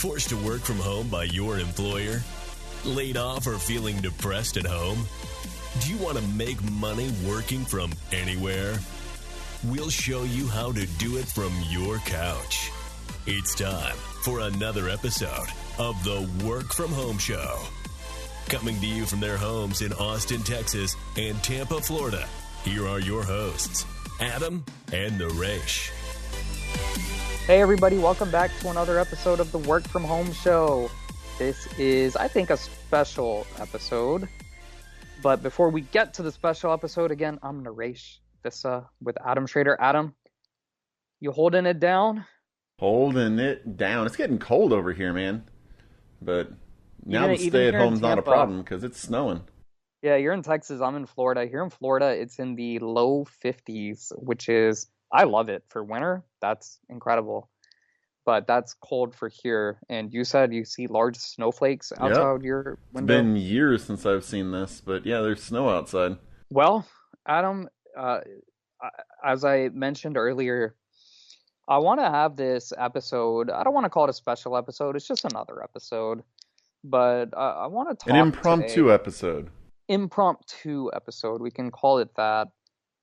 Forced to work from home by your employer? Laid off or feeling depressed at home? Do you want to make money working from anywhere? We'll show you how to do it from your couch. It's time for another episode of the Work From Home Show. Coming to you from their homes in Austin, Texas and Tampa, Florida, here are your hosts, Adam and Naresh. Hey everybody, welcome back to another episode of the Work From Home Show. This is, I think, a special episode. But before we get to the special episode, again, I'm Naresh, with Adam Schrader. Adam, you holding it down? Holding it down. It's getting cold over here, man. But now the stay at home's not a problem because it's snowing. Yeah, you're in Texas. I'm in Florida. Here in Florida, it's in the low 50s, which is, I love it. For winter, that's incredible. But that's cold for here. And you said you see large snowflakes outside your window? It's been years since I've seen this, but yeah, there's snow outside. Well, Adam, as I mentioned earlier, I want to have this episode. I don't want to call it a special episode. It's just another episode. But I want to talk an impromptu episode. Impromptu episode. We can call it that.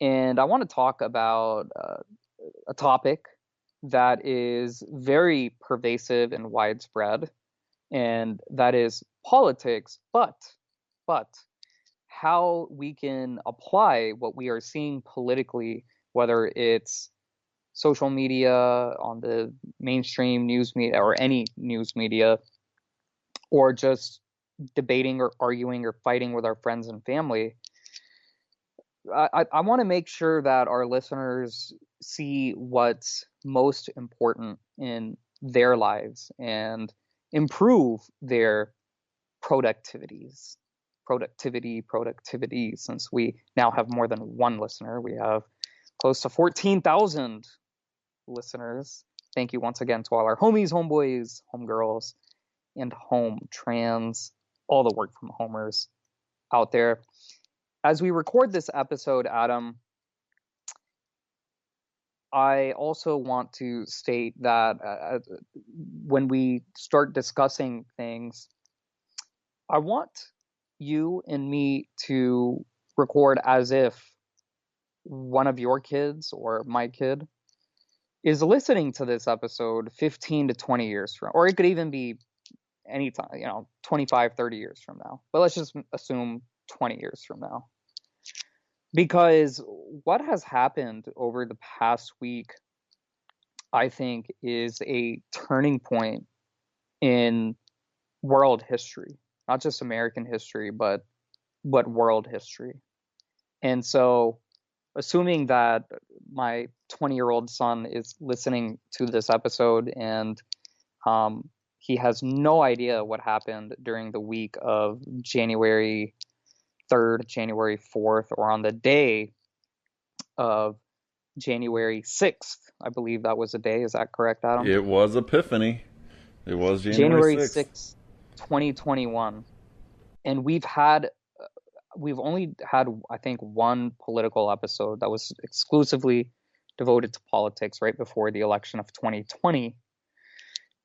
And I want to talk about a topic that is very pervasive and widespread, and that is politics, but how we can apply what we are seeing politically, whether it's social media, on the mainstream news media, or any news media, or just debating or arguing or fighting with our friends and family. I want to make sure that our listeners see what's most important in their lives and improve their productivity, since we now have more than one listener. We have close to 14,000 listeners. Thank you once again to all our homies, homeboys, homegirls, and home trans, all the work from homers out there. As we record this episode, Adam, I also want to state that when we start discussing things, I want you and me to record as if one of your kids or my kid is listening to this episode 15 to 20 years from, or it could even be anytime, 25, 30 years from now. But let's just assume 20 years from now. Because what has happened over the past week, I think, is a turning point in world history. Not just American history, but world history. And so, assuming that my 20-year-old son is listening to this episode and he has no idea what happened during the week of January 3rd, January 4th, or on the day of January 6th. I believe that was the day. Is that correct, Adam? It was Epiphany. It was January 6th, 2021. And we've only had, I think, one political episode that was exclusively devoted to politics right before the election of 2020.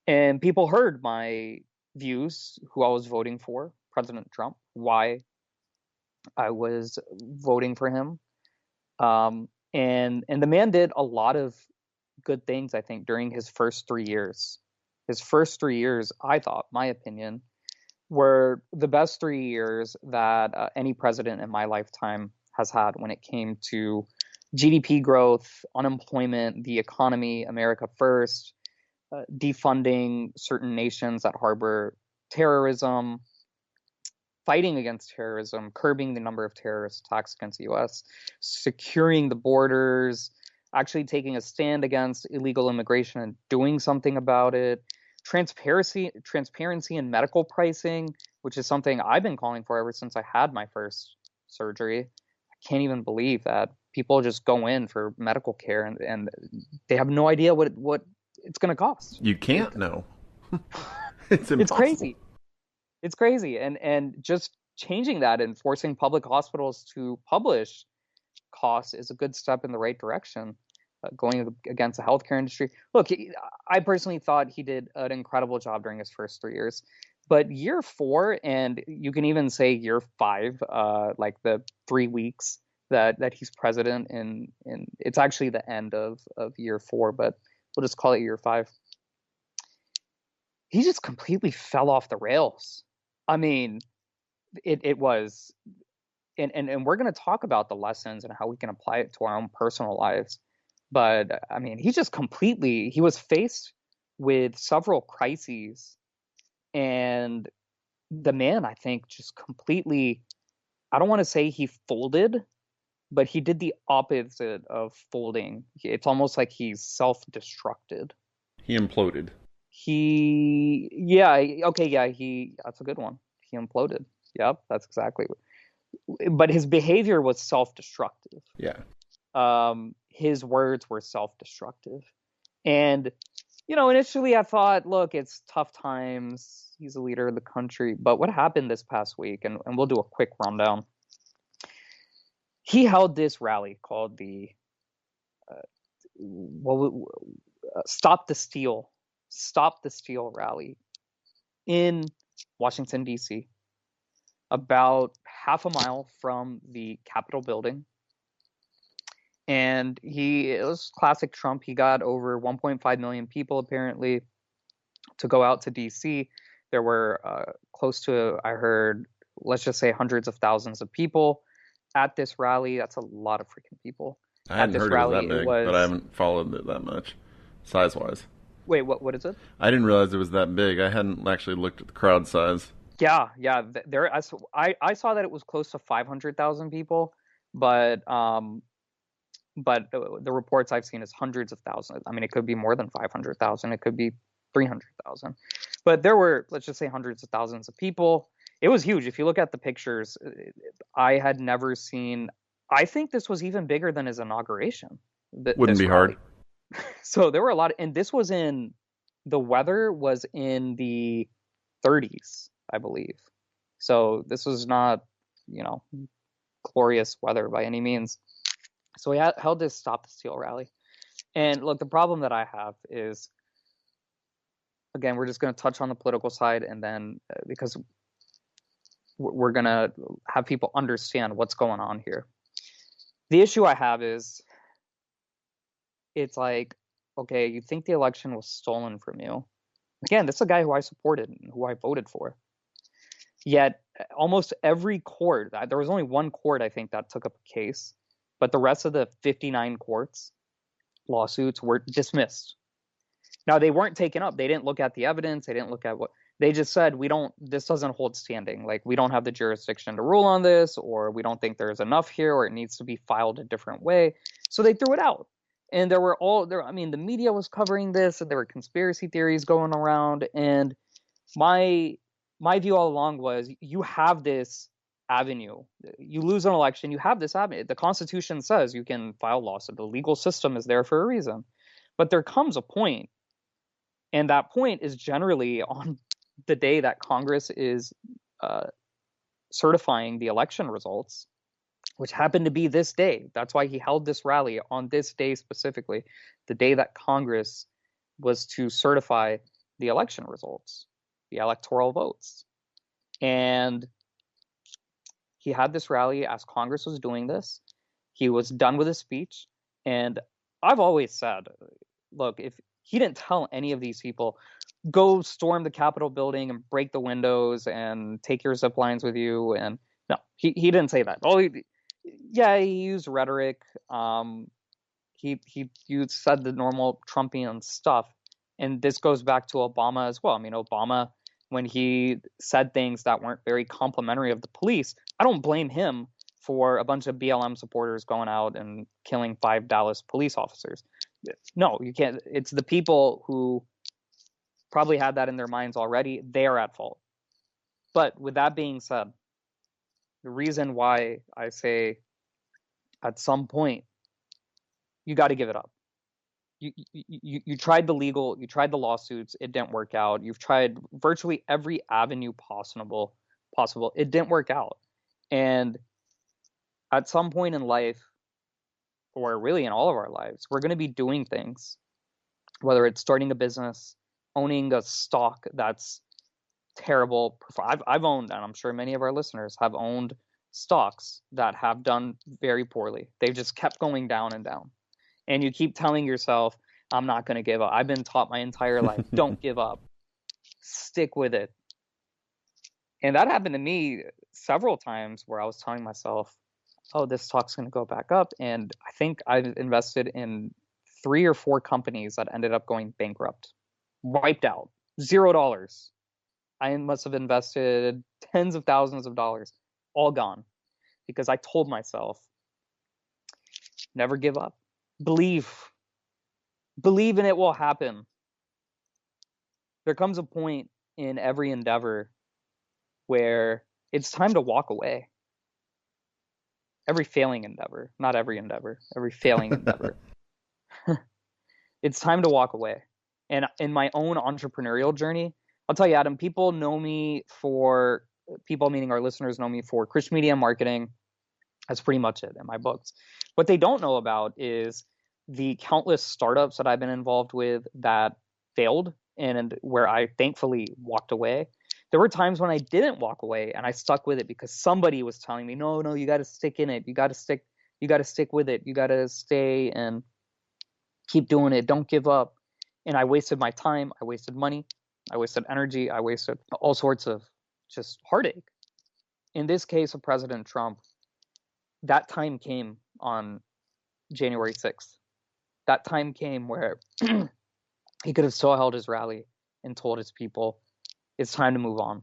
And people heard my views, who I was voting for, President Trump, why I was voting for him. And the man did a lot of good things, I think, during his first 3 years. His first 3 years, I thought, my opinion, were the best 3 years that any president in my lifetime has had when it came to GDP growth, unemployment, the economy, America first, defunding certain nations that harbor terrorism, fighting against terrorism, curbing the number of terrorist attacks against the U.S., securing the borders, actually taking a stand against illegal immigration and doing something about it, transparency in medical pricing, which is something I've been calling for ever since I had my first surgery. I can't even believe that people just go in for medical care and they have no idea what it's going to cost. You can't know. It's impossible. It's crazy. It's crazy. And just changing that and forcing public hospitals to publish costs is a good step in the right direction. going against the healthcare industry. Look, I personally thought he did an incredible job during his first 3 years. But year 4, and you can even say year 5, like the 3 weeks that he's president, and it's actually the end of year 4, but we'll just call it year 5. He just completely fell off the rails. I mean, it was, and we're going to talk about the lessons and how we can apply it to our own personal lives. But I mean, he was faced with several crises, and the man, I think, just completely, I don't want to say he folded, but he did the opposite of folding. It's almost like he's self-destructed. He imploded. That's a good one. He imploded. Yep, that's exactly what. But his behavior was self-destructive. Yeah. His words were self-destructive. And, initially I thought, look, it's tough times. He's a leader of the country. But what happened this past week, and we'll do a quick rundown. He held this rally called the Stop the Steal rally in Washington, D.C., about half a mile from the Capitol building. And it was classic Trump. He got over 1.5 million people, apparently, to go out to D.C. There were close to, I heard, let's just say hundreds of thousands of people at this rally. That's a lot of freaking people. I hadn't heard it was that big, but I haven't followed it that much, size-wise. Wait, what is it? I didn't realize it was that big. I hadn't actually looked at the crowd size. Yeah. I saw that it was close to 500,000 people, but the reports I've seen is hundreds of thousands. I mean, it could be more than 500,000. It could be 300,000. But there were, let's just say, hundreds of thousands of people. It was huge. If you look at the pictures, I had never seen. I think this was even bigger than his inauguration. Wouldn't be hard. So there were a lot and the weather was in the 30s, I believe. So this was not, glorious weather by any means. So we held this Stop the Steal rally. And look, the problem that I have is, again, we're just going to touch on the political side, and then because we're going to have people understand what's going on here. The issue I have is, it's like, okay, you think the election was stolen from you. Again, this is a guy who I supported and who I voted for. Yet almost every court, there was only one court, I think, that took up a case, but the rest of the 59 lawsuits were dismissed. Now, they weren't taken up. They didn't look at the evidence. They didn't look at they just said, this doesn't hold standing. Like, we don't have the jurisdiction to rule on this, or we don't think there's enough here, or it needs to be filed a different way. So they threw it out. And the media was covering this, and there were conspiracy theories going around. And my view all along was, you have this avenue. You lose an election, you have this avenue. The Constitution says you can file lawsuit. The legal system is there for a reason. But there comes a point, and that point is generally on the day that Congress is certifying the election results, which happened to be this day. That's why he held this rally on this day specifically, the day that Congress was to certify the election results, the electoral votes. And he had this rally as Congress was doing this. He was done with his speech. And I've always said, look, if he didn't tell any of these people, go storm the Capitol building and break the windows and take your zip lines with you. And no, he didn't say that. He used rhetoric. He said the normal Trumpian stuff. And this goes back to Obama as well. I mean, Obama, when he said things that weren't very complimentary of the police, I don't blame him for a bunch of BLM supporters going out and killing 5 Dallas police officers. No, you can't. It's the people who probably had that in their minds already. They are at fault. But with that being said, the reason why I say at some point you got to give it up. You tried the legal, you tried the lawsuits, it didn't work out. You've tried virtually every avenue possible. It didn't work out. And at some point in life, or really in all of our lives, we're going to be doing things, whether it's starting a business, owning a stock that's terrible. I've owned, and I'm sure many of our listeners have owned stocks that have done very poorly. They've just kept going down and down. And you keep telling yourself, I'm not going to give up. I've been taught my entire life, don't give up. Stick with it. And that happened to me several times where I was telling myself, oh, this stock's going to go back up. And I think I've invested in 3 or 4 companies that ended up going bankrupt, wiped out, $0. I must have invested tens of thousands of dollars, all gone, because I told myself, never give up. Believe and it will happen. There comes a point in every endeavor where it's time to walk away. Every failing endeavor, not every endeavor, every failing endeavor. It's time to walk away. And in my own entrepreneurial journey, I'll tell you, Adam, people meaning our listeners know me for Christian media marketing. That's pretty much it in my books. What they don't know about is the countless startups that I've been involved with that failed and where I thankfully walked away. There were times when I didn't walk away and I stuck with it because somebody was telling me, no, you got to stick in it. You got to stick with it. You got to stay and keep doing it. Don't give up. And I wasted my time. I wasted money. I wasted energy. I wasted all sorts of just heartache. In this case of President Trump, that time came on January 6th. That time came where he could have still held his rally and told his people, it's time to move on.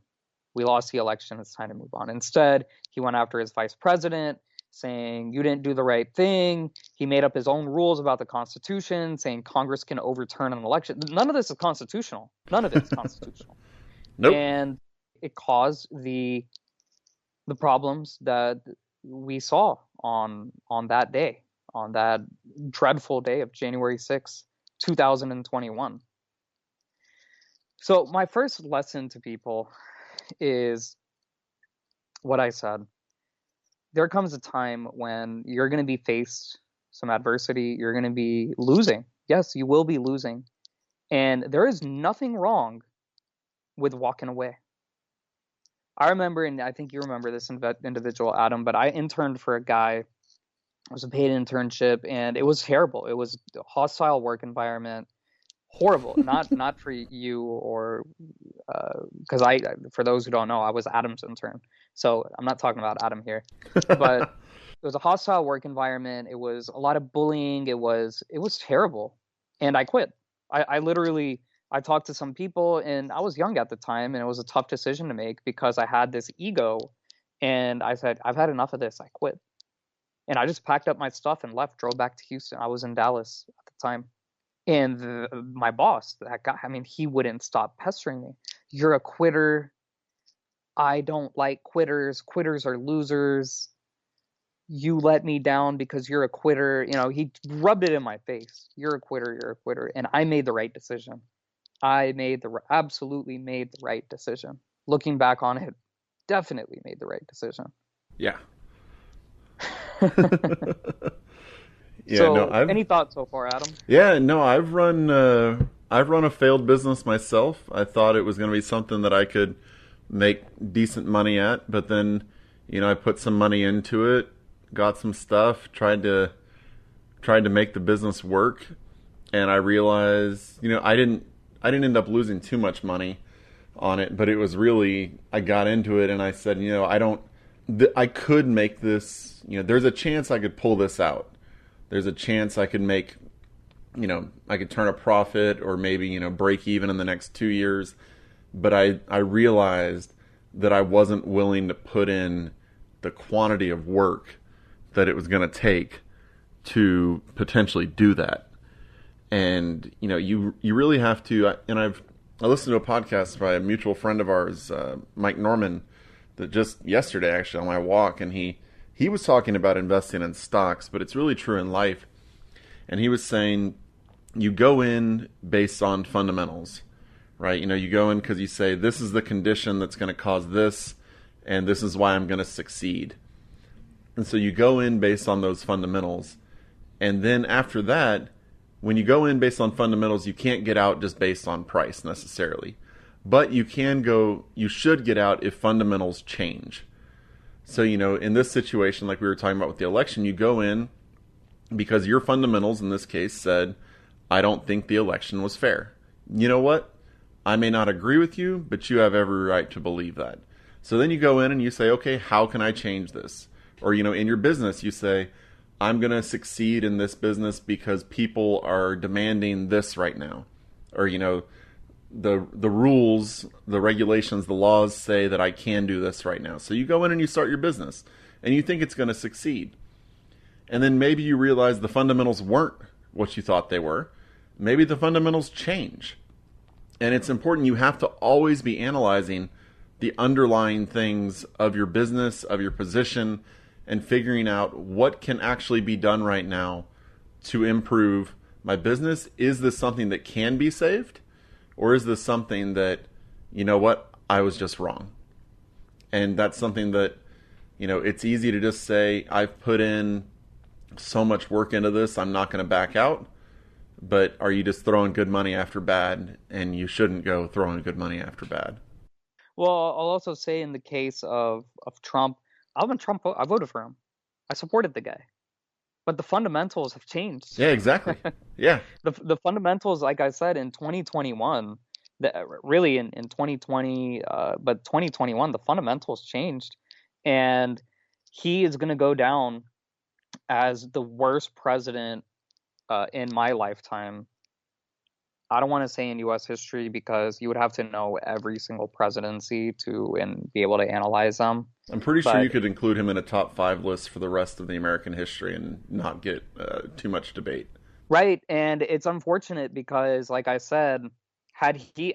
We lost the election. It's time to move on. Instead, he went after his vice president, saying, you didn't do the right thing. He made up his own rules about the Constitution, saying Congress can overturn an election. None of this is constitutional. None of it's constitutional. Nope. And it caused the problems that we saw on that day, on that dreadful day of January 6th, 2021. So my first lesson to people is what I said. There comes a time when you're going to be faced some adversity. You're going to be losing. Yes, you will be losing. And there is nothing wrong with walking away. I remember, and I think you remember this individual, Adam, but I interned for a guy. It was a paid internship, and it was terrible. It was a hostile work environment. Horrible. Not for you or because for those who don't know, I was Adam's intern. So I'm not talking about Adam here. But it was a hostile work environment. It was a lot of bullying. It was terrible. And I quit. I talked to some people, and I was young at the time, and it was a tough decision to make because I had this ego. And I said, I've had enough of this. I quit. And I just packed up my stuff and left, drove back to Houston. I was in Dallas at the time. And my boss, that guy, I mean, he wouldn't stop pestering me. You're a quitter. I don't like quitters. Quitters are losers. You let me down because you're a quitter. You know, he rubbed it in my face. You're a quitter. You're a quitter. And I made the right decision. I absolutely made the right decision. Looking back on it, definitely made the right decision. Yeah. Yeah, so, any thoughts so far, Adam? Yeah, no, I've run a failed business myself. I thought it was going to be something that I could make decent money at, but then, I put some money into it, got some stuff, tried to make the business work, and I realized, I didn't end up losing too much money on it, but it was really, I got into it and I said, I could make this, there's a chance I could pull this out. There's a chance I could make, I could turn a profit or maybe, break even in the next 2 years. But I realized that I wasn't willing to put in the quantity of work that it was going to take to potentially do that. And, you really have to, and I listened to a podcast by a mutual friend of ours, Mike Norman, that just yesterday actually on my walk, and he was talking about investing in stocks, but it's really true in life. And he was saying you go in based on fundamentals, right? You go in because you say, this is the condition that's going to cause this, and this is why I'm going to succeed. And so you go in based on those fundamentals. And then after that, when you go in based on fundamentals, you can't get out just based on price necessarily. But you should get out if fundamentals change. So, in this situation, like we were talking about with the election, you go in because your fundamentals in this case said, I don't think the election was fair. You know what? I may not agree with you, but you have every right to believe that. So then you go in and you say, okay, how can I change this? Or, in your business, you say, I'm going to succeed in this business because people are demanding this right now. Or, the rules, the regulations, the laws say that I can do this right now. So you go in and you start your business and you think it's going to succeed. And then maybe you realize the fundamentals weren't what you thought they were. Maybe the fundamentals change. And it's important, you have to always be analyzing the underlying things of your business, of your position, and figuring out what can actually be done right now to improve my business. Is this something that can be saved? Or is this something that, I was just wrong? And that's something that, it's easy to just say, I've put in so much work into this, I'm not going to back out. But are you just throwing good money after bad? And you shouldn't go throwing good money after bad. Well, I'll also say in the case of Trump, I voted for him. I supported the guy. But the fundamentals have changed. Yeah, exactly. Yeah. The fundamentals, like I said, in 2021, really in 2020, but 2021, the fundamentals changed. And he is going to go down as the worst president in my lifetime. I don't want to say in U.S. history because you would have to know every single presidency and be able to analyze them. I'm pretty sure you could include him in a top 5 list for the rest of the American history and not get too much debate. Right, and it's unfortunate because, like I said, had he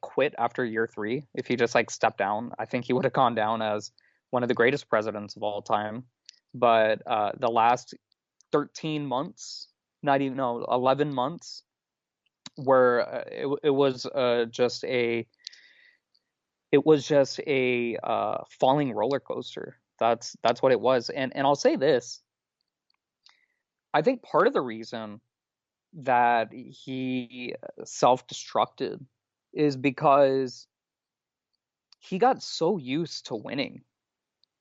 quit after year 3, if he just stepped down, I think he would have gone down as one of the greatest presidents of all time. But the last 13 months, 11 months, where it was just a falling roller coaster. That's what it was. And I'll say this. I think part of the reason that he self-destructed is because he got so used to winning.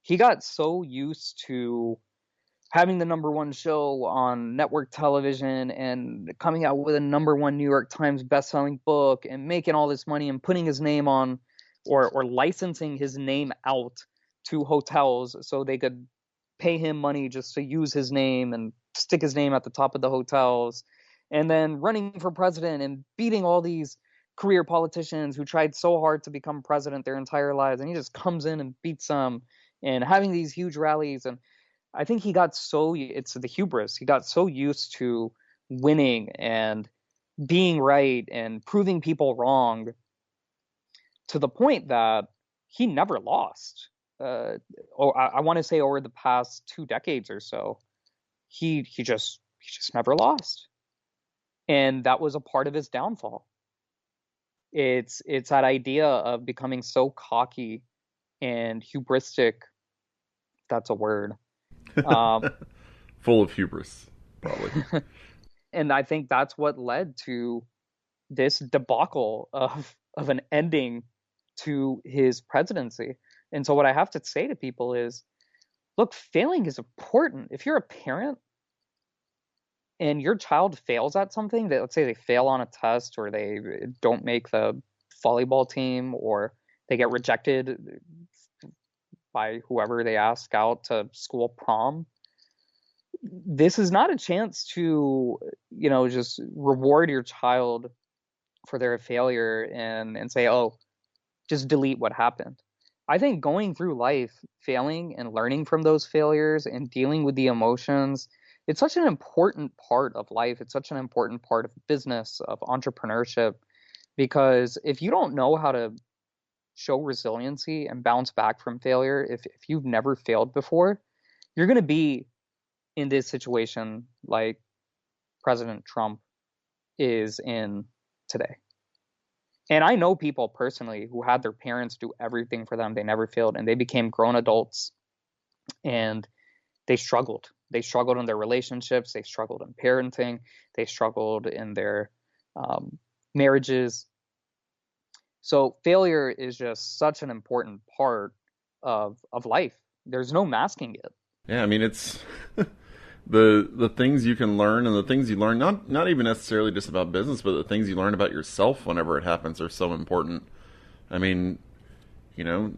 He got so used to having the #1 show on network television and coming out with a #1 New York Times bestselling book and making all this money and putting his name on or licensing his name out to hotels so they could pay him money just to use his name and stick his name at the top of the hotels, and then running for president and beating all these career politicians who tried so hard to become president their entire lives, and he just comes in and beats them, and having these huge rallies. And I think it's the hubris. He got so used to winning and being right and proving people wrong to the point that he never lost. I want to say over the past 2 decades or so, he just never lost. And that was a part of his downfall. It's that idea of becoming so cocky and hubristic. That's a word. Full of hubris, probably. And I think that's what led to this debacle of an ending to his presidency. And so what I have to say to people is, look, failing is important. If you're a parent and your child fails at something, let's say they fail on a test or they don't make the volleyball team or they get rejected by whoever they ask out to school prom, this is not a chance to, just reward your child for their failure and say, oh, just delete what happened. I think going through life, failing and learning from those failures and dealing with the emotions, it's such an important part of life. It's such an important part of business, of entrepreneurship, because if you don't know how to show resiliency and bounce back from failure, if you've never failed before, you're going to be in this situation like President Trump is in today. And I know people personally who had their parents do everything for them. They never failed, and they became grown adults and they struggled. They struggled in their relationships. They struggled in parenting. They struggled in their marriages. So failure is just such an important part of life. There's no masking it. Yeah, I mean, it's the things you can learn, and the things you learn, not even necessarily just about business, but the things you learn about yourself whenever it happens are so important. I mean, you know,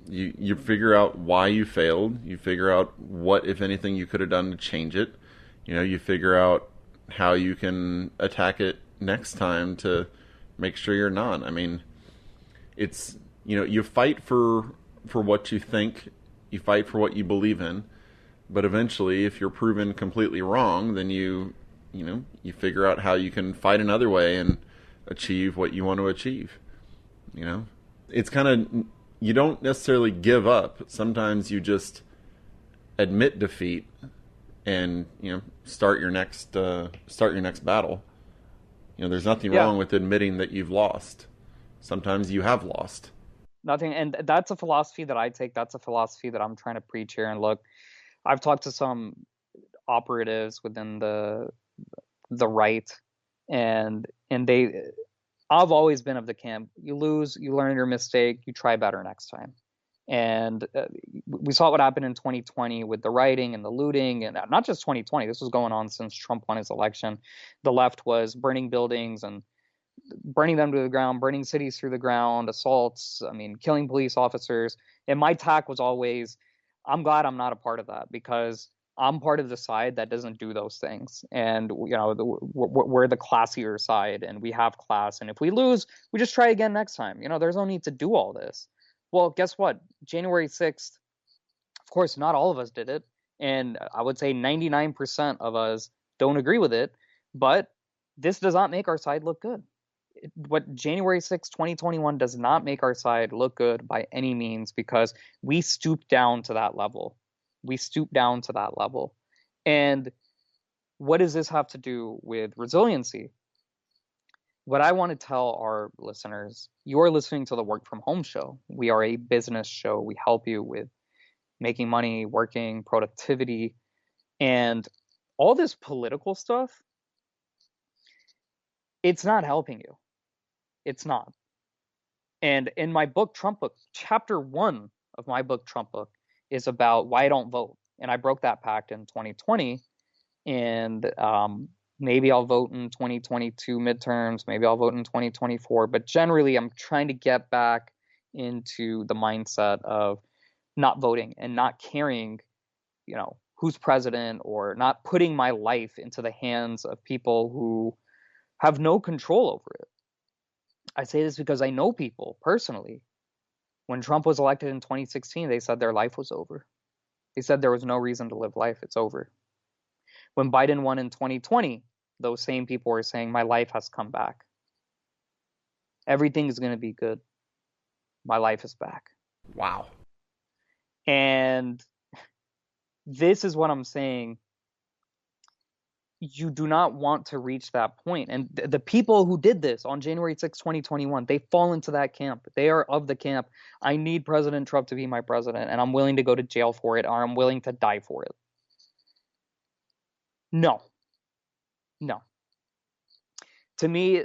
you figure out why you failed. You figure out what, if anything, you could have done to change it. You know, you figure out how you can attack it next time to make sure you're not. I mean, it's, you know, you fight for what you think, you fight for what you believe in, but eventually, if you're proven completely wrong, then you figure out how you can fight another way and achieve what you want to achieve. You know, it's kind of, you don't necessarily give up. Sometimes you just admit defeat and, you know, start your next battle. You know, there's nothing wrong with admitting that you've lost. Sometimes you have lost. Nothing, and that's a philosophy that I take. That's a philosophy that I'm trying to preach here. And look, I've talked to some operatives within the right, and I've always been of the camp: you lose, you learn your mistake, you try better next time. And we saw what happened in 2020 with the rioting and the looting, and not just 2020. This was going on since Trump won his election. The left was burning buildings and burning them to the ground, burning cities through the ground, assaults, I mean, killing police officers. And my tack was always, I'm glad I'm not a part of that, because I'm part of the side that doesn't do those things. And, you know, we're the classier side, and we have class. And if we lose, we just try again next time. You know, there's no need to do all this. Well, guess what? January 6th, of course, not all of us did it. And I would say 99% of us don't agree with it. But this does not make our side look good. What January 6th, 2021 does not make our side look good by any means, because we stooped down to that level. We stooped down to that level. And what does this have to do with resiliency? What I want to tell our listeners, you're listening to the Work From Home show. We are a business show. We help you with making money, working, productivity, and all this political stuff. It's not helping you. It's not. And in my book, Trump Book, chapter 1 of my book, Trump Book, is about why I don't vote. And I broke that pact in 2020. And maybe I'll vote in 2022 midterms. Maybe I'll vote in 2024. But generally, I'm trying to get back into the mindset of not voting and not caring, you know, who's president, or not putting my life into the hands of people who have no control over it. I say this because I know people personally. When Trump was elected in 2016, they said their life was over. They said there was no reason to live life. It's over. When Biden won in 2020, those same people were saying, my life has come back. Everything is going to be good. My life is back. Wow. And this is what I'm saying. You do not want to reach that point. And the people who did this on January 6, 2021, they fall into that camp. They are of the camp, I need President Trump to be my president, and I'm willing to go to jail for it, or I'm willing to die for it. No. To me,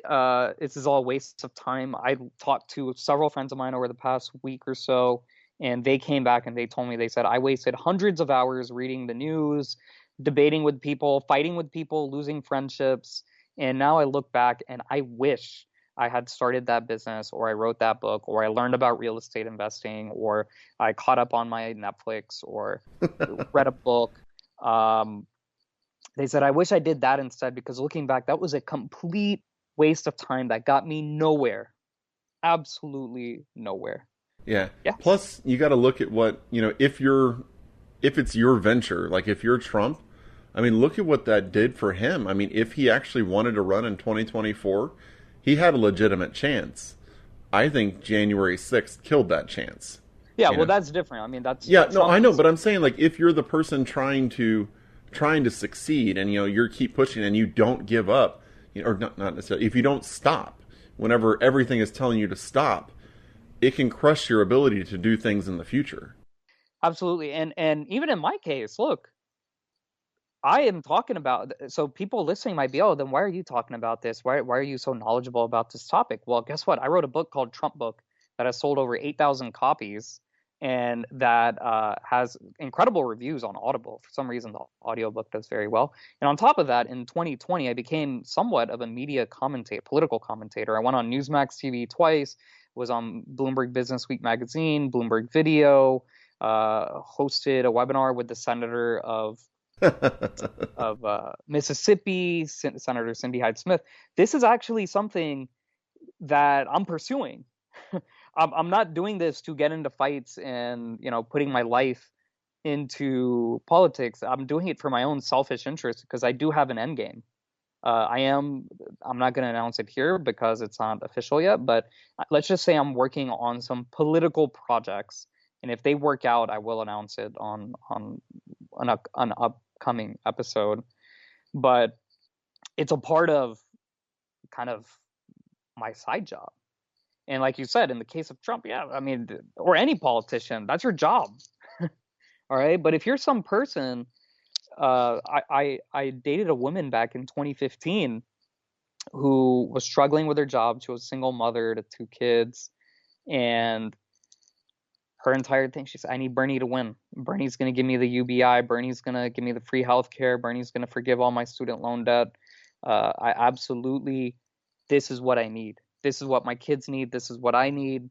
this is all a waste of time. I talked to several friends of mine over the past week or so, and they came back and they told me, they said, I wasted hundreds of hours reading the news, debating with people, fighting with people, losing friendships. And now I look back and I wish I had started that business, or I wrote that book, or I learned about real estate investing, or I caught up on my Netflix, or read a book. They said, I wish I did that instead, because looking back, that was a complete waste of time that got me nowhere. Absolutely nowhere. Yeah. Plus, you got to look at what, you know, if it's your venture, like if you're Trump, I mean, look at what that did for him. I mean, if he actually wanted to run in 2024, he had a legitimate chance. I think January 6th killed that chance. Yeah, well, that's different. I mean, that's... Yeah, no, I know, but I'm saying, like, if you're the person trying to succeed, and, you know, you keep pushing and you don't give up, you know, or not necessarily, if you don't stop whenever everything is telling you to stop, it can crush your ability to do things in the future. Absolutely. And even in my case, look, I am talking about, so people listening might be, oh, then why are you talking about this? Why are you so knowledgeable about this topic? Well, guess what? I wrote a book called Trump Book that has sold over 8,000 copies and that has incredible reviews on Audible. For some reason, the audiobook does very well. And on top of that, in 2020, I became somewhat of a media commentator, political commentator. I went on Newsmax TV twice, was on Bloomberg Business Week magazine, Bloomberg Video, hosted a webinar with the senator of Mississippi, Senator Cindy Hyde-Smith. This is actually something that I'm pursuing. I'm not doing this to get into fights and, putting my life into politics. I'm doing it for my own selfish interest because I do have an end game. I'm not going to announce it here because it's not official yet, but let's just say I'm working on some political projects. And if they work out, I will announce it on an upcoming episode. But it's a part of kind of my side job. And like you said, in the case of Trump, yeah, I mean, or any politician, that's your job. All right. But if you're some person, I dated a woman back in 2015 who was struggling with her job. She was a single mother to 2 kids. And her entire thing, she said, I need Bernie to win. Bernie's going to give me the UBI. Bernie's going to give me the free health care. Bernie's going to forgive all my student loan debt. This is what I need. This is what my kids need. This is what I need.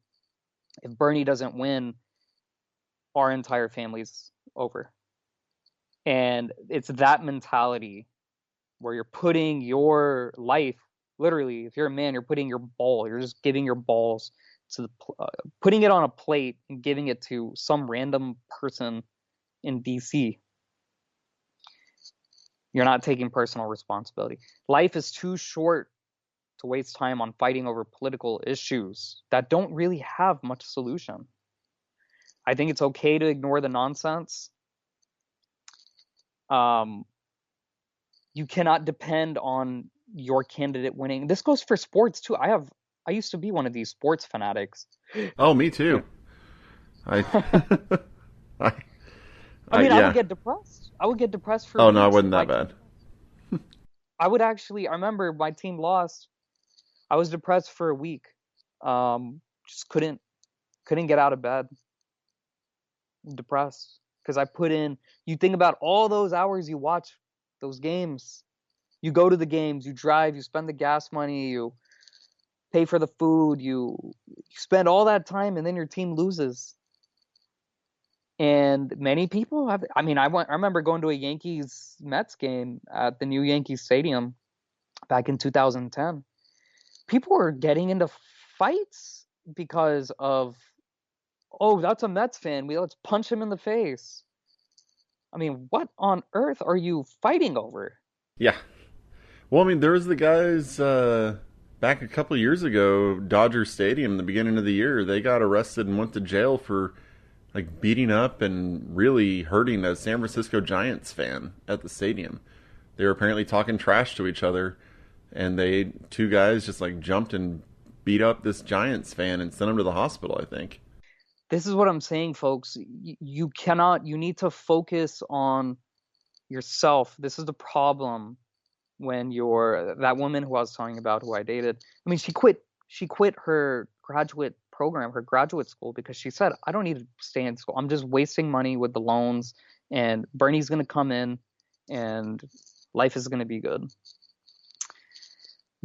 If Bernie doesn't win, our entire family's over. And it's that mentality where you're putting your life, literally, if you're a man, you're putting your ball, you're just giving your balls to putting it on a plate and giving it to some random person in DC. You're not taking personal responsibility. Life is too short to waste time on fighting over political issues that don't really have much solution. I think it's okay to ignore the nonsense. You cannot depend on your candidate winning. This goes for sports too. I used to be one of these sports fanatics. Oh, me too. I I would get depressed. I would get depressed for Oh, weeks. no, I wasn't that bad. I remember my team lost. I was depressed for a week. Just couldn't get out of bed. Depressed because I put in. You think about all those hours you watch those games. You go to the games, you drive, you spend the gas money, you pay for the food, you spend all that time, and then your team loses. And many people have. I mean, I remember going to a Yankees Mets game at the new Yankee Stadium back in 2010. People were getting into fights because of, oh, that's a Mets fan. Let's punch him in the face. I mean, what on earth are you fighting over? Yeah. Well, I mean, there was the guys back a couple of years ago, Dodger Stadium, the beginning of the year. They got arrested and went to jail for like beating up and really hurting a San Francisco Giants fan at the stadium. They were apparently talking trash to each other, and 2 guys just like jumped and beat up this Giants fan and sent him to the hospital, I think. This is what I'm saying, folks. You need to focus on yourself. This is the problem when that woman who I was talking about, who I dated. I mean, she quit her graduate program, her graduate school, because she said, I don't need to stay in school. I'm just wasting money with the loans, and Bernie's going to come in and life is going to be good.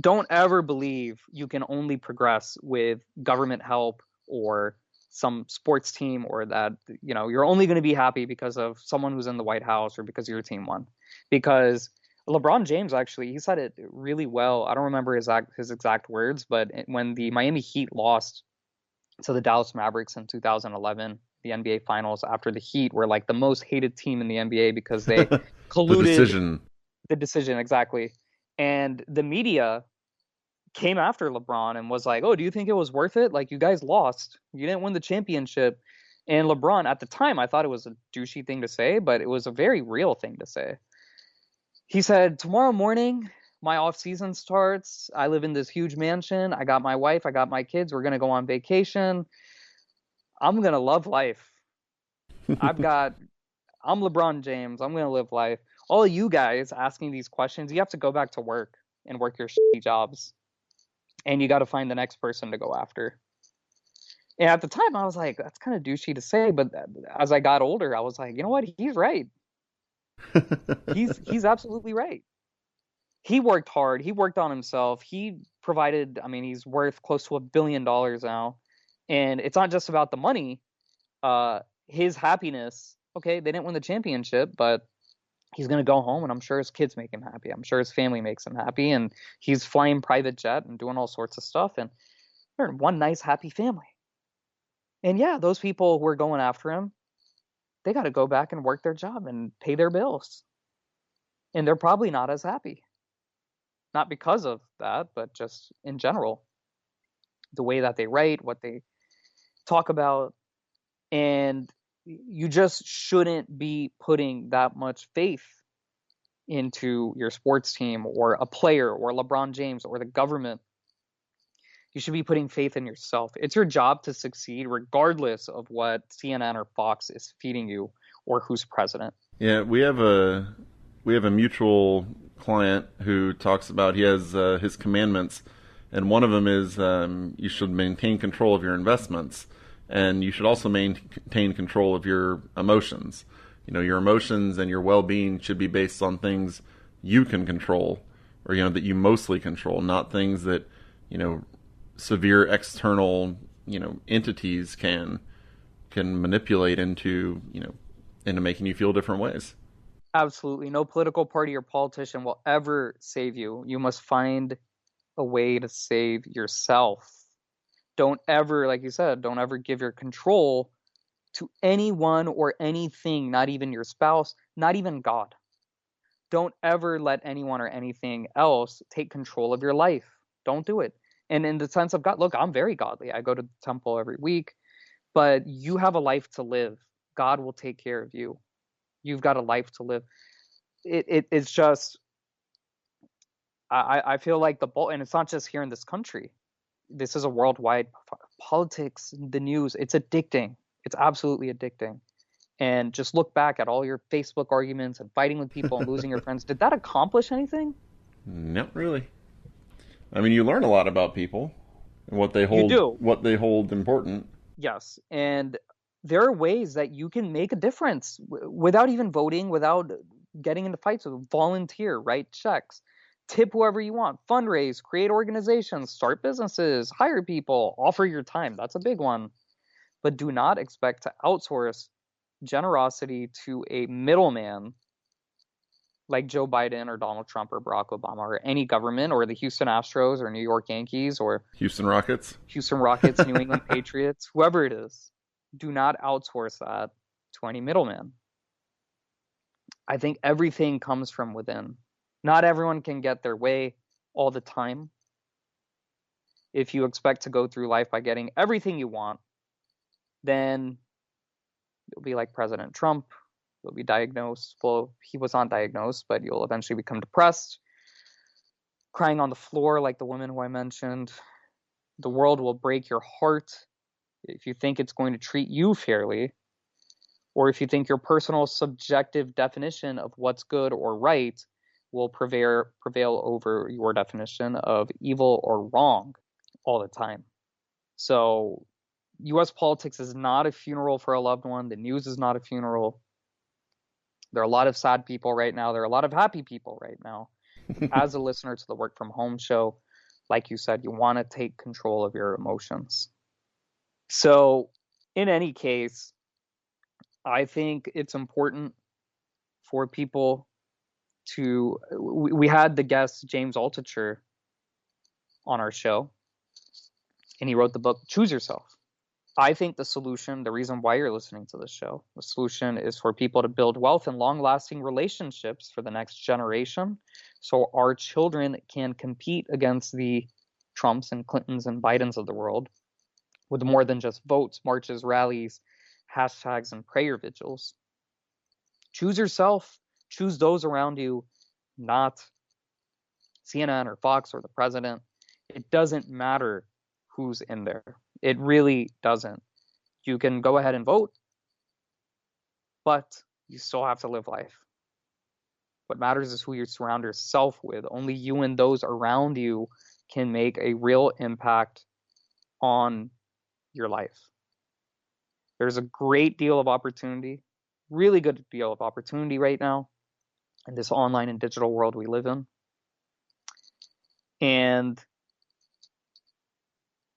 Don't ever believe you can only progress with government help or some sports team, or that you're only going to be happy because of someone who's in the White House or because your team won. Because LeBron James, actually, he said it really well. I don't remember his exact words, but when the Miami Heat lost to the Dallas Mavericks in 2011, the NBA Finals, after the Heat were like the most hated team in the NBA because they colluded. The decision, exactly. And the media came after LeBron and was like, oh, do you think it was worth it? Like, you guys lost. You didn't win the championship. And LeBron, at the time, I thought it was a douchey thing to say, but it was a very real thing to say. He said, tomorrow morning, my off season starts. I live in this huge mansion. I got my wife. I got my kids. We're going to go on vacation. I'm going to love life. I'm LeBron James. I'm going to live life. all you guys asking these questions, you have to go back to work and work your shitty jobs. And you got to find the next person to go after. And at the time, I was like, that's kind of douchey to say. But as I got older, I was like, you know what? He's right. He's absolutely right. He worked hard. He worked on himself. He provided, I mean, he's worth close to $1 billion now. And it's not just about the money. His happiness, okay, they didn't win the championship, but he's going to go home, and I'm sure his kids make him happy. I'm sure his family makes him happy, and he's flying private jet and doing all sorts of stuff, and they're in one nice, happy family. And yeah, those people who are going after him, they got to go back and work their job and pay their bills. And they're probably not as happy. Not because of that, but just in general. The way that they write, what they talk about. And you just shouldn't be putting that much faith into your sports team or a player or LeBron James or the government. You should be putting faith in yourself. It's your job to succeed regardless of what CNN or Fox is feeding you or who's president. Yeah, we have a mutual client who talks about, he has his commandments, and one of them is you should maintain control of your investments, and you should also maintain control of your emotions. You know, your emotions and your well-being should be based on things you can control, or, you know, that you mostly control, not things that, you know, severe external, you know, entities can manipulate into, you know, into making you feel different ways. Absolutely. No political party or politician will ever save you. You must find a way to save yourself. Don't ever, like you said, don't ever give your control to anyone or anything, not even your spouse, not even God. Don't ever let anyone or anything else take control of your life. Don't do it. And in the sense of God, look, I'm very godly. I go to the temple every week, but you have a life to live. God will take care of you. You've got a life to live. It's just, I feel like and it's not just here in this country. This is a worldwide politics, the news. It's addicting. It's absolutely addicting. And just look back at all your Facebook arguments and fighting with people and losing your friends. Did that accomplish anything? Not really. I mean, you learn a lot about people and what they hold important. Yes, and there are ways that you can make a difference without even voting, without getting into fights. Volunteer, write checks, tip whoever you want, fundraise, create organizations, start businesses, hire people, offer your time. That's a big one. But do not expect to outsource generosity to a middleman like Joe Biden or Donald Trump or Barack Obama or any government, or the Houston Astros or New York Yankees or Houston Rockets, New England Patriots, whoever it is. Do not outsource that to any middleman. I think everything comes from within. Not everyone can get their way all the time. If you expect to go through life by getting everything you want, then you'll be like President Trump. You'll be diagnosed. Well, he was not diagnosed, but you'll eventually become depressed, crying on the floor like the woman who I mentioned. The world will break your heart if you think it's going to treat you fairly, or if you think your personal subjective definition of what's good or right will prevail over your definition of evil or wrong all the time. So U.S. politics is not a funeral for a loved one. The news is not a funeral. There are a lot of sad people right now. There are a lot of happy people right now. As a listener to the Work From Home show, like you said, you want to take control of your emotions. So in any case, I think it's important for people to, we had the guest James Altucher on our show, and he wrote the book Choose Yourself. I think the solution, the reason why you're listening to this show, the solution is for people to build wealth and long-lasting relationships for the next generation, so our children can compete against the Trumps and Clintons and Bidens of the world with more than just votes, marches, rallies, hashtags, and prayer vigils. Choose yourself. Choose those around you, not CNN or Fox or the president. It doesn't matter who's in there. It really doesn't. You can go ahead and vote, but you still have to live life. What matters is who you surround yourself with. Only you and those around you can make a real impact on your life. There's a great deal of opportunity, really good deal of opportunity right now in this online and digital world we live in. And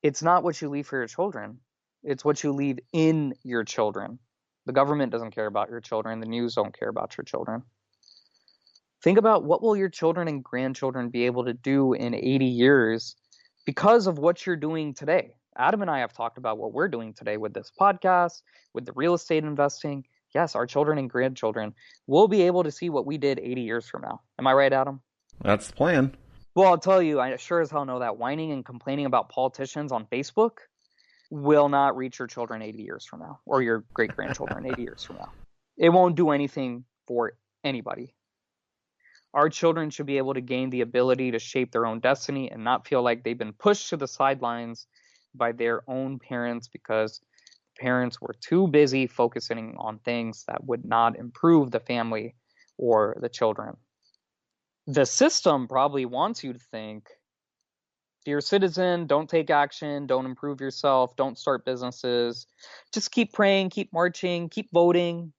it's not what you leave for your children. It's what you leave in your children. The government doesn't care about your children. The news don't care about your children. Think about what will your children and grandchildren be able to do in 80 years because of what you're doing today. Adam and I have talked about what we're doing today with this podcast, with the real estate investing. Yes, our children and grandchildren will be able to see what we did 80 years from now. Am I right, Adam? That's the plan. Well, I'll tell you, I sure as hell know that whining and complaining about politicians on Facebook will not reach your children 80 years from now, or your great-grandchildren 80 years from now. It won't do anything for anybody. Our children should be able to gain the ability to shape their own destiny and not feel like they've been pushed to the sidelines by their own parents because parents were too busy focusing on things that would not improve the family or the children. The system probably wants you to think, dear citizen, don't take action, don't improve yourself, don't start businesses. Just keep praying, keep marching, keep voting,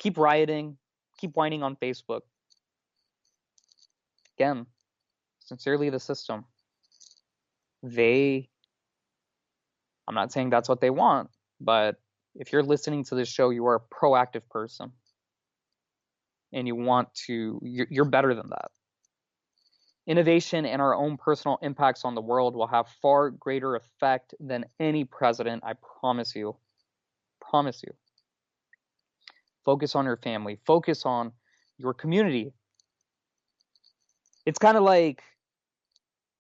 keep rioting, keep whining on Facebook. Again, sincerely the system. I'm not saying that's what they want, but if you're listening to this show, you are a proactive person. And you're better than that. Innovation and our own personal impacts on the world will have far greater effect than any president, I promise you. Promise you. Focus on your family. Focus on your community. It's kind of like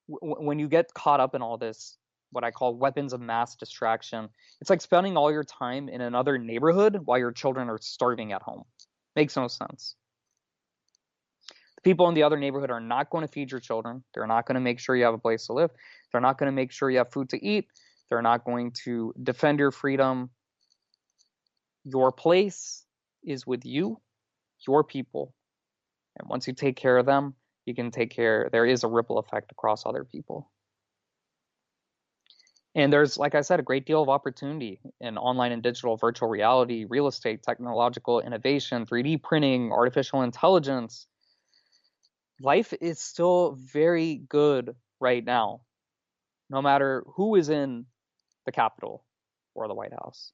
when you get caught up in all this, what I call weapons of mass distraction, it's like spending all your time in another neighborhood while your children are starving at home. Makes no sense. The people in the other neighborhood are not going to feed your children. They're not going to make sure you have a place to live. They're not going to make sure you have food to eat. They're not going to defend your freedom. Your place is with you, your people. And once you take care of them, you can there is a ripple effect across other people. And there's, like I said, a great deal of opportunity in online and digital virtual reality, real estate, technological innovation, 3D printing, artificial intelligence. Life is still very good right now, no matter who is in the Capitol or the White House.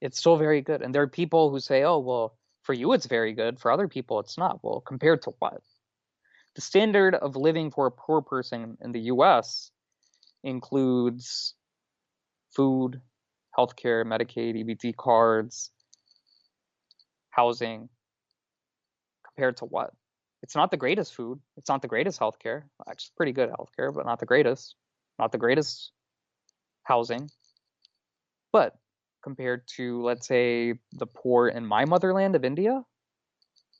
It's still very good. And there are people who say, oh, well, for you it's very good. For other people it's not. Well, compared to what? The standard of living for a poor person in the U.S. includes food, healthcare, Medicaid, EBT cards, housing. Compared to what? It's not the greatest food. It's not the greatest healthcare. Actually, pretty good healthcare, but not the greatest. Not the greatest housing. But compared to, let's say, the poor in my motherland of India,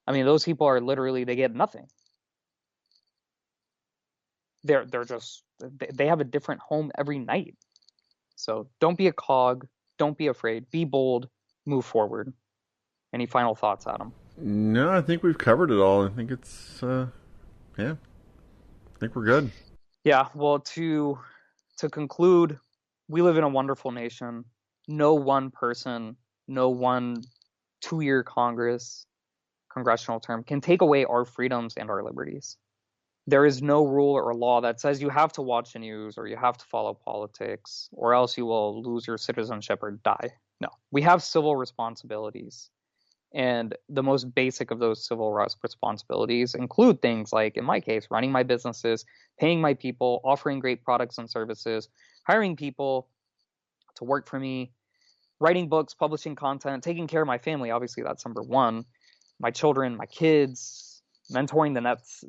I mean, those people are literally, they get nothing. They're just, they have a different home every night. So don't be a cog. Don't be afraid. Be bold. Move forward. Any final thoughts, Adam? No, I think we've covered it all. I think it's, I think we're good. Yeah, well, to conclude, we live in a wonderful nation. No one person, no one 2-year congressional term can take away our freedoms and our liberties. There is no rule or law that says you have to watch the news or you have to follow politics or else you will lose your citizenship or die. No, we have civil responsibilities. And the most basic of those civil responsibilities include things like, in my case, running my businesses, paying my people, offering great products and services, hiring people to work for me, writing books, publishing content, taking care of my family. Obviously, that's number one. My children, my kids, mentoring the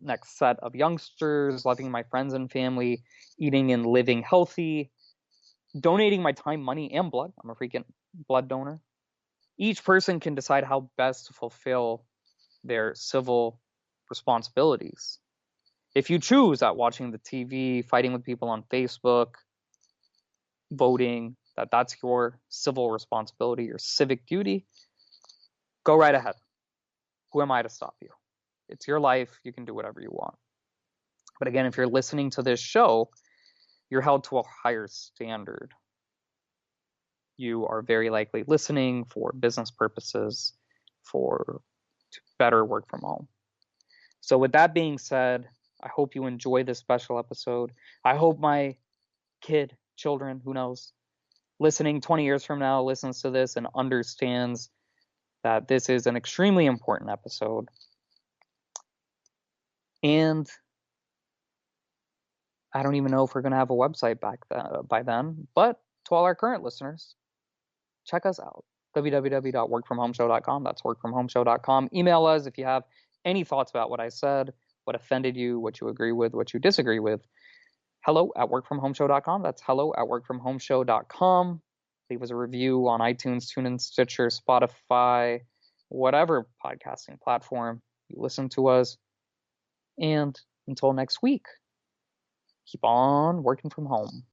next set of youngsters, loving my friends and family, eating and living healthy, donating my time, money, and blood. I'm a freaking blood donor. Each person can decide how best to fulfill their civil responsibilities. If you choose that watching the TV, fighting with people on Facebook, voting, that's your civil responsibility, your civic duty, go right ahead. who am I to stop you? It's your life. You can do whatever you want. But again, if you're listening to this show, you're held to a higher standard. You are very likely listening for business purposes, to better work from home. So with that being said, I hope you enjoy this special episode. I hope my children, who knows, listening 20 years from now, listens to this and understands that this is an extremely important episode. And I don't even know if we're going to have a website by then, but to all our current listeners, check us out. www.workfromhomeshow.com. That's workfromhomeshow.com. Email us if you have any thoughts about what I said, what offended you, what you agree with, what you disagree with. hello@workfromhomeshow.com. That's hello@workfromhomeshow.com. Leave us a review on iTunes, TuneIn, Stitcher, Spotify, whatever podcasting platform you listen to us. And until next week, keep on working from home.